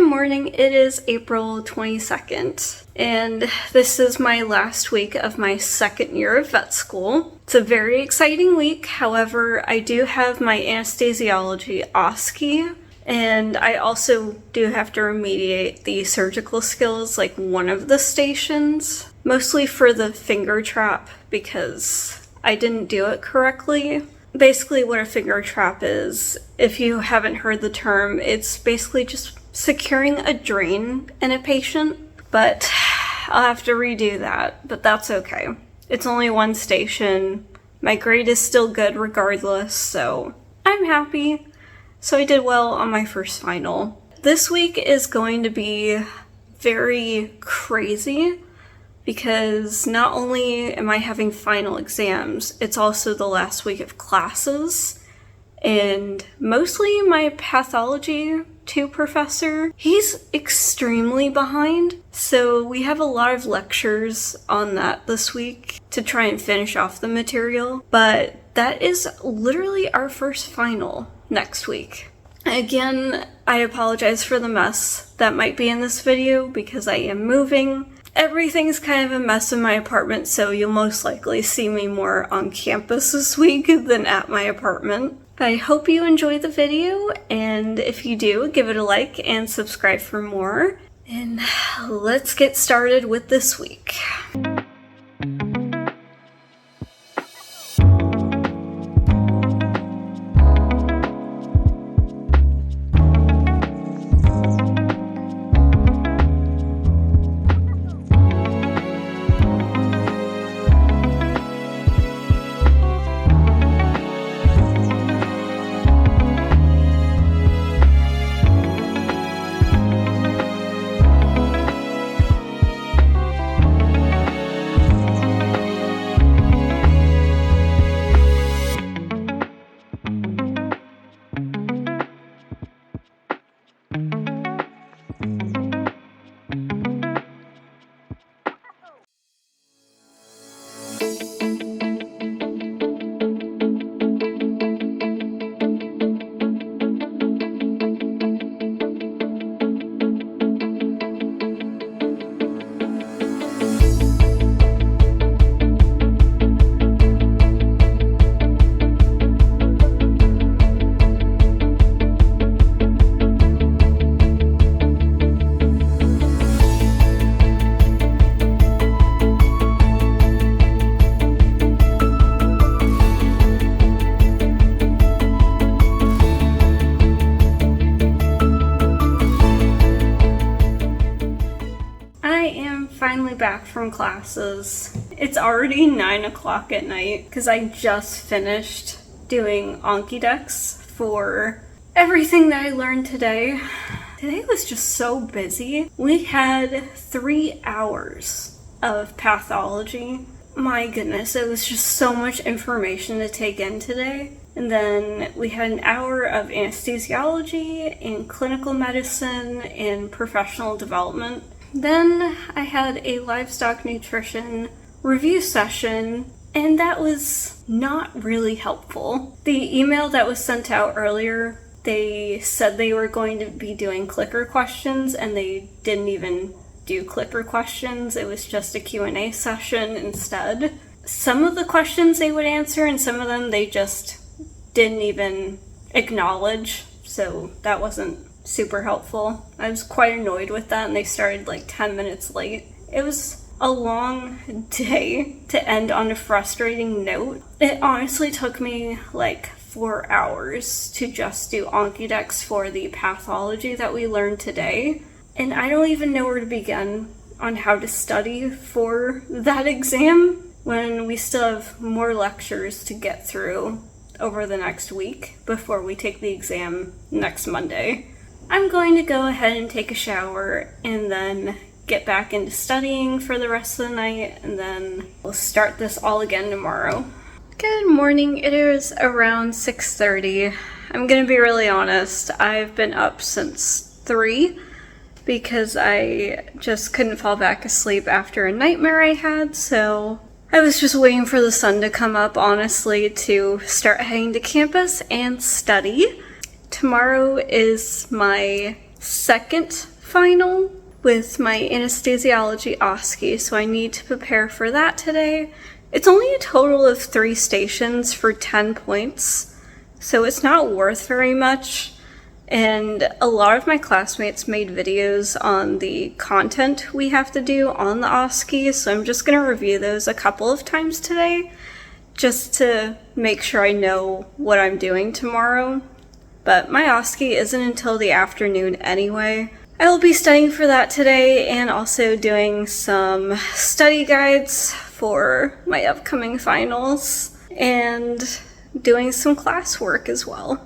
morning, it is April 22nd, and this is my last week of my second year of vet school. It's a very exciting week, however, I do have my anesthesiology OSCE, and I also do have to remediate the surgical skills, like one of the stations, mostly for the finger trap, because I didn't do it correctly. Basically what a finger trap is, if you haven't heard the term, it's basically just securing a drain in a patient, but I'll have to redo that, but that's okay. It's only one station. My grade is still good regardless, so I'm happy. So I did well on my first final. This week is going to be very crazy because not only am I having final exams, it's also the last week of classes, and mostly my pathology 2 professor, he's extremely behind, so we have a lot of lectures on that this week to try and finish off the material, but that is literally our first final next week. Again, I apologize for the mess that might be in this video because I am moving. Everything's kind of a mess in my apartment, so you'll most likely see me more on campus this week than at my apartment. I hope you enjoyed the video, and if you do, give it a like and subscribe for more. And let's get started with this week. Finally back from classes. It's already 9 o'clock at night because I just finished doing Onkydex for everything that I learned today. Today was just so busy. We had 3 hours of pathology. My goodness, it was just so much information to take in today. And then we had an hour of anesthesiology and clinical medicine and professional development. Then I had a livestock nutrition review session, and that was not really helpful. The email that was sent out earlier, they said they were going to be doing clicker questions, and they didn't even do clicker questions. It was just a Q&A session instead. Some of the questions they would answer, and some of them they just didn't even acknowledge, so that wasn't super helpful. I was quite annoyed with that, and they started like 10 minutes late. It was a long day to end on a frustrating note. It honestly took me like 4 hours to just do Onkydex for the pathology that we learned today, and I don't even know where to begin on how to study for that exam when we still have more lectures to get through over the next week before we take the exam next Monday. I'm going to go ahead and take a shower and then get back into studying for the rest of the night, and then we'll start this all again tomorrow. Good morning. It is around 6:30. I'm gonna be really honest. I've been up since 3 because I just couldn't fall back asleep after a nightmare I had, so I was just waiting for the sun to come up, honestly, to start heading to campus and study. Tomorrow is my second final with my anesthesiology OSCE, so I need to prepare for that today. It's only a total of 3 stations for 10 points, so it's not worth very much. And a lot of my classmates made videos on the content we have to do on the OSCE, so I'm just going to review those a couple of times today, just to make sure I know what I'm doing tomorrow. But my OSCE isn't until the afternoon anyway. I will be studying for that today and also doing some study guides for my upcoming finals and doing some classwork as well.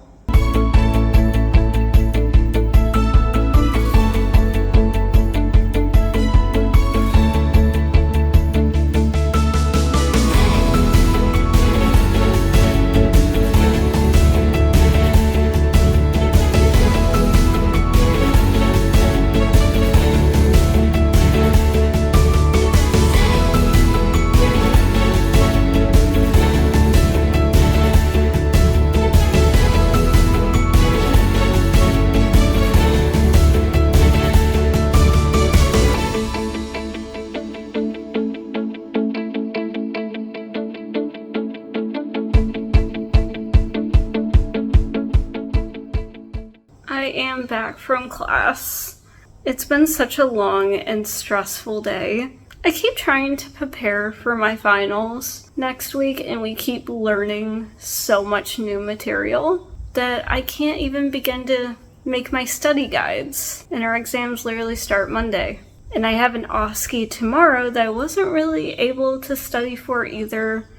I am back from class. It's been such a long and stressful day. I keep trying to prepare for my finals next week, and we keep learning so much new material that I can't even begin to make my study guides, and our exams literally start Monday. And I have an OSCE tomorrow that I wasn't really able to study for either,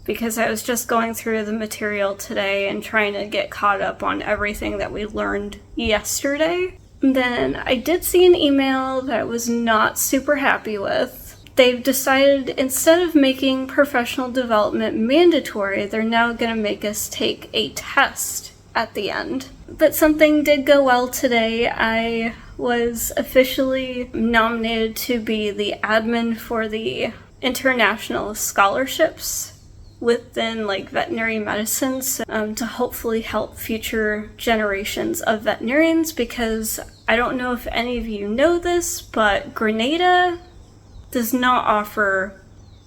because I was just going through the material today and trying to get caught up on everything that we learned yesterday. Then I did see an email that I was not super happy with. They've decided instead of making professional development mandatory, they're now going to make us take a test at the end. But something did go well today. I was officially nominated to be the admin for the international scholarships within veterinary medicine, to hopefully help future generations of veterinarians, because I don't know if any of you know this, but Grenada does not offer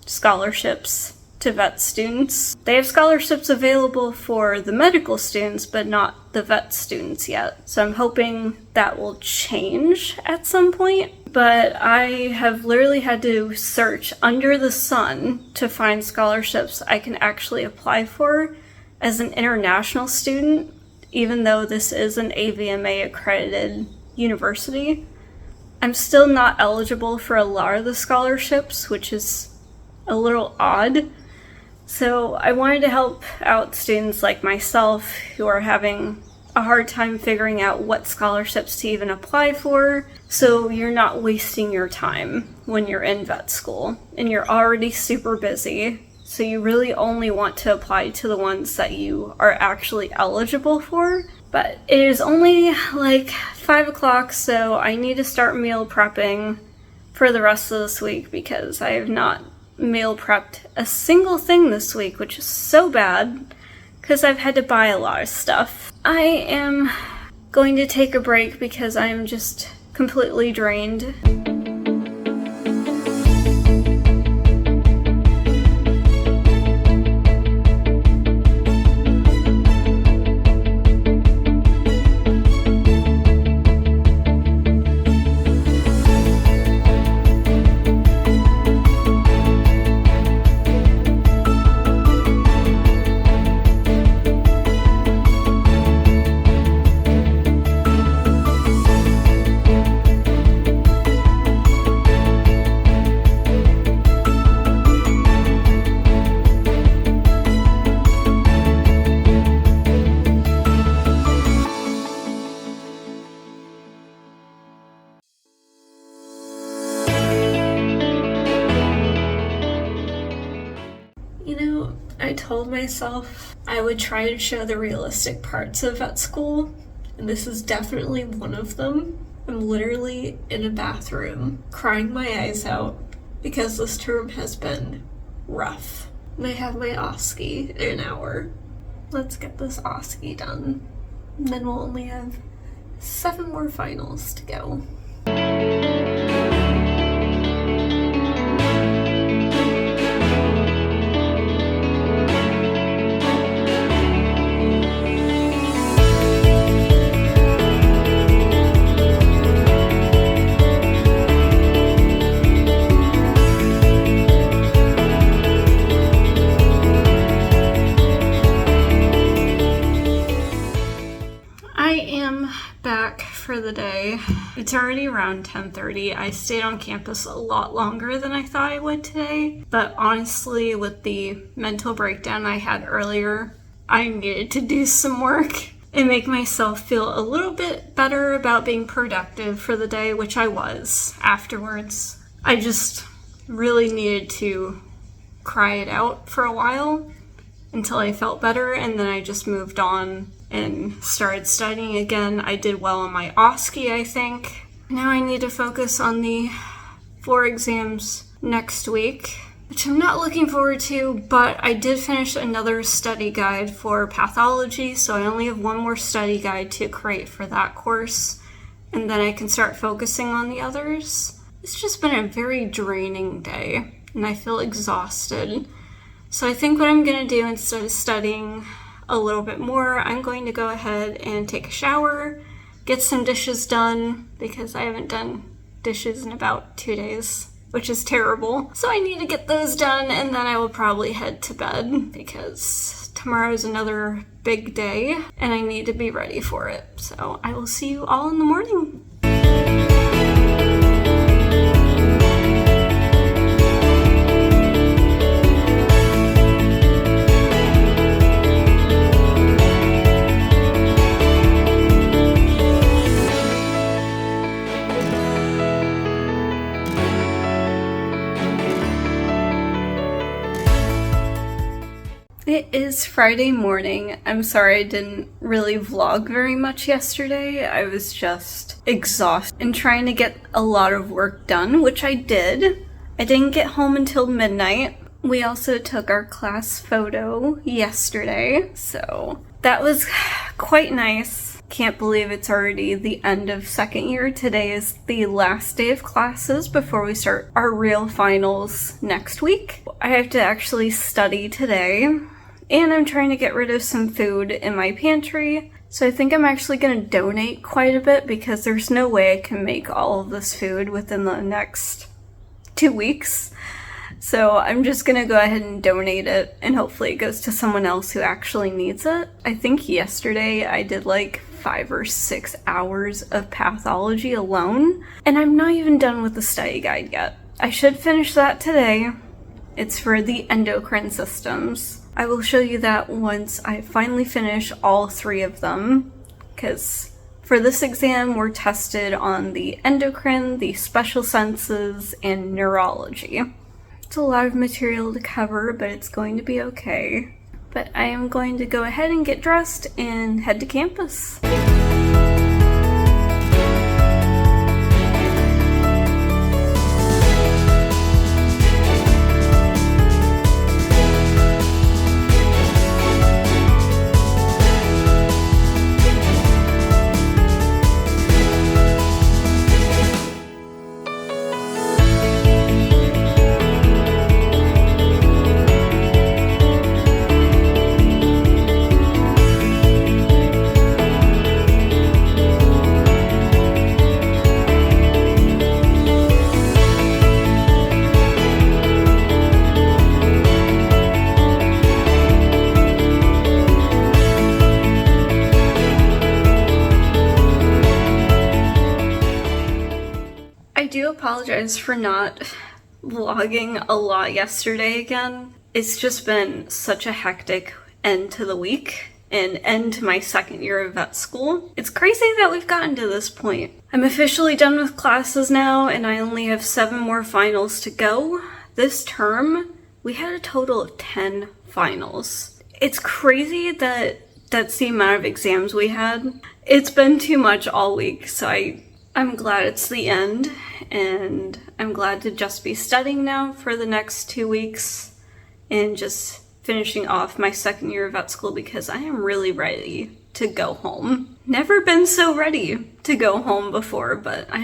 scholarships to vet students. They have scholarships available for the medical students, but not the vet students yet. So I'm hoping that will change at some point. But I have literally had to search under the sun to find scholarships I can actually apply for as an international student, even though this is an AVMA accredited university. I'm still not eligible for a lot of the scholarships, which is a little odd. So I wanted to help out students like myself who are having a hard time figuring out what scholarships to even apply for, so you're not wasting your time when you're in vet school and you're already super busy. So you really only want to apply to the ones that you are actually eligible for. But it is only 5 o'clock, so I need to start meal prepping for the rest of this week, because I have not meal prepped a single thing this week, which is so bad because I've had to buy a lot of stuff. I am going to take a break because I am just completely drained. I told myself I would try to show the realistic parts of vet school, and this is definitely one of them. I'm literally in a bathroom crying my eyes out because this term has been rough. And I have my OSCE in an hour. Let's get this OSCE done. And then we'll only have 7 more finals to go. for the day. It's already around 10:30. I stayed on campus a lot longer than I thought I would today, but honestly, with the mental breakdown I had earlier, I needed to do some work and make myself feel a little bit better about being productive for the day, which I was afterwards. I just really needed to cry it out for a while until I felt better, and then I just moved on and started studying again. I did well on my OSCE, I think. Now I need to focus on the 4 exams next week, which I'm not looking forward to, but I did finish another study guide for pathology, so I only have one more study guide to create for that course, and then I can start focusing on the others. It's just been a very draining day, and I feel exhausted. So I think what I'm going to do instead of studying a little bit more, I'm going to go ahead and take a shower, get some dishes done, because I haven't done dishes in about 2 days, which is terrible. So I need to get those done, and then I will probably head to bed because tomorrow is another big day and I need to be ready for it. So I will see you all in the morning. It is Friday morning. I'm sorry I didn't really vlog very much yesterday. I was just exhausted and trying to get a lot of work done, which I did. I didn't get home until midnight. We also took our class photo yesterday, so that was quite nice. Can't believe it's already the end of second year. Today is the last day of classes before we start our real finals next week. I have to actually study today, and I'm trying to get rid of some food in my pantry. So I think I'm actually going to donate quite a bit because there's no way I can make all of this food within the next 2 weeks. So I'm just going to go ahead and donate it, and hopefully it goes to someone else who actually needs it. I think yesterday I did like 5 or 6 hours of pathology alone, and I'm not even done with the study guide yet. I should finish that today. It's for the endocrine systems. I will show you that once I finally finish all 3 of them, because for this exam we're tested on the endocrine, the special senses, and neurology. It's a lot of material to cover, but it's going to be okay. But I am going to go ahead and get dressed and head to campus. I do apologize for not vlogging a lot yesterday again. It's just been such a hectic end to the week and end to my second year of vet school. It's crazy that we've gotten to this point. I'm officially done with classes now, and I only have 7 more finals to go. This term, we had a total of 10 finals. It's crazy that that's the amount of exams we had. It's been too much all week, so I'm glad it's the end, and I'm glad to just be studying now for the next 2 weeks and just finishing off my second year of vet school because I am really ready to go home. Never been so ready to go home before, but I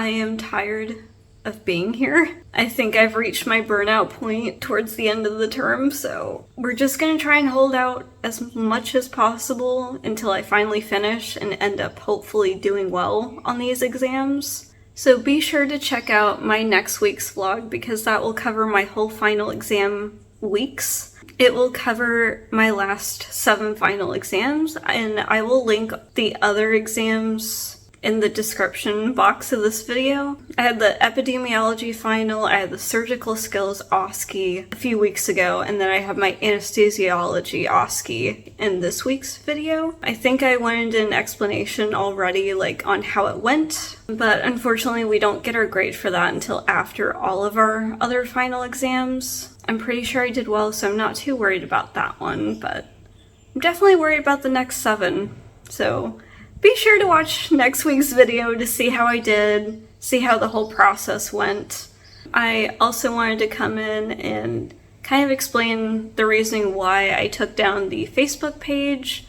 am tired of being here. I think I've reached my burnout point towards the end of the term, so we're just gonna try and hold out as much as possible until I finally finish and end up hopefully doing well on these exams. So be sure to check out my next week's vlog because that will cover my whole final exam weeks. It will cover my last 7 final exams, and I will link the other exams in the description box of this video. I had the epidemiology final, I had the surgical skills OSCE a few weeks ago, and then I have my anesthesiology OSCE in this week's video. I think I went into an explanation already, like on how it went, but unfortunately we don't get our grade for that until after all of our other final exams. I'm pretty sure I did well, so I'm not too worried about that one, but I'm definitely worried about the next 7. So be sure to watch next week's video to see how I did, see how the whole process went. I also wanted to come in and kind of explain the reasoning why I took down the Facebook page.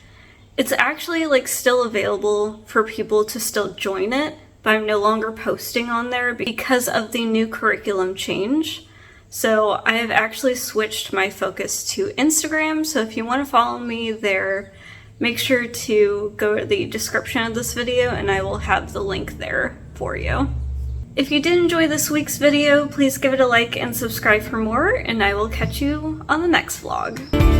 It's actually like still available for people to still join it, but I'm no longer posting on there because of the new curriculum change. So I have actually switched my focus to Instagram, so if you want to follow me there, make sure to go to the description of this video and I will have the link there for you. If you did enjoy this week's video, please give it a like and subscribe for more, and I will catch you on the next vlog.